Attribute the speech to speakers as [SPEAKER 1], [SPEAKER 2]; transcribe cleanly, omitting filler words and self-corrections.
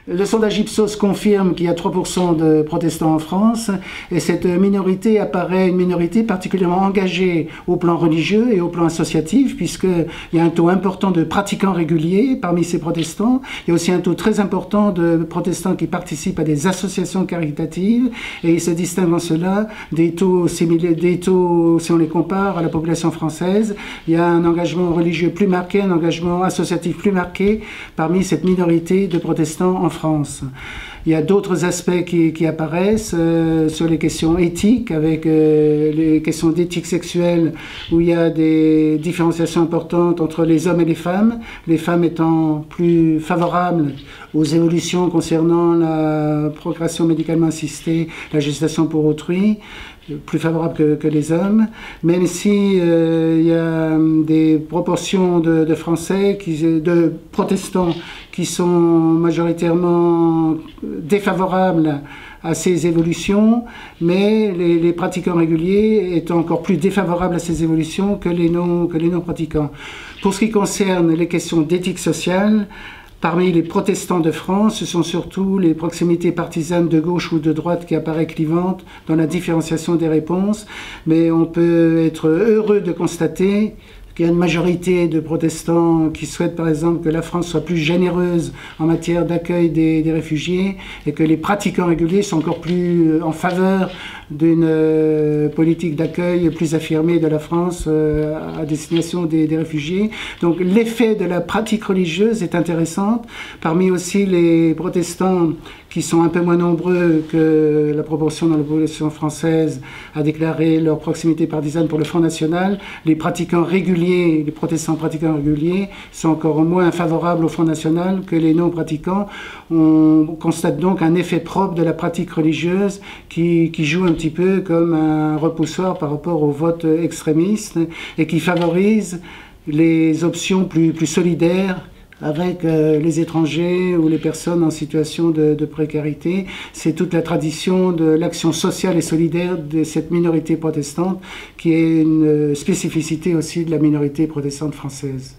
[SPEAKER 1] Le sondage Ipsos confirme qu'il y a 3% de protestants en France et cette minorité apparaît une minorité particulièrement engagée au plan religieux et au plan associatif puisqu'il y a un taux important de pratiquants réguliers parmi ces protestants. Il y a aussi un taux très important de protestants qui participent à des associations caritatives et ils se distinguent en cela des taux similaires, si on les compare à la population française. Il y a un engagement religieux plus marqué, un engagement associatif plus marqué parmi cette minorité de protestants en France. Il y a d'autres aspects qui apparaissent sur les questions éthiques, avec les questions d'éthique sexuelle, où il y a des différenciations importantes entre les hommes et les femmes étant plus favorables aux évolutions concernant la procréation médicalement assistée, la gestation pour autrui, plus favorable que les hommes, même si il y a des proportions de Français, de protestants qui sont majoritairement défavorables à ces évolutions, mais les pratiquants réguliers étant encore plus défavorables à ces évolutions que les non-pratiquants. Pour ce qui concerne les questions d'éthique sociale, parmi les protestants de France, ce sont surtout les proximités partisanes de gauche ou de droite qui apparaissent clivantes dans la différenciation des réponses, mais on peut être heureux de constater qu'il y a une majorité de protestants qui souhaitent par exemple que la France soit plus généreuse en matière d'accueil des réfugiés et que les pratiquants réguliers sont encore plus en faveur d'une politique d'accueil plus affirmée de la France à destination des réfugiés. Donc l'effet de la pratique religieuse est intéressant. Parmi aussi les protestants qui sont un peu moins nombreux que la proportion dans la population française a déclaré leur proximité partisane pour le Front National, les pratiquants réguliers, les protestants pratiquants réguliers sont encore moins favorables au Front National que les non-pratiquants. On constate donc un effet propre de la pratique religieuse qui joue un petit peu comme un repoussoir par rapport au vote extrémiste et qui favorise les options plus solidaires avec les étrangers ou les personnes en situation de précarité. C'est toute la tradition de l'action sociale et solidaire de cette minorité protestante qui est une spécificité aussi de la minorité protestante française.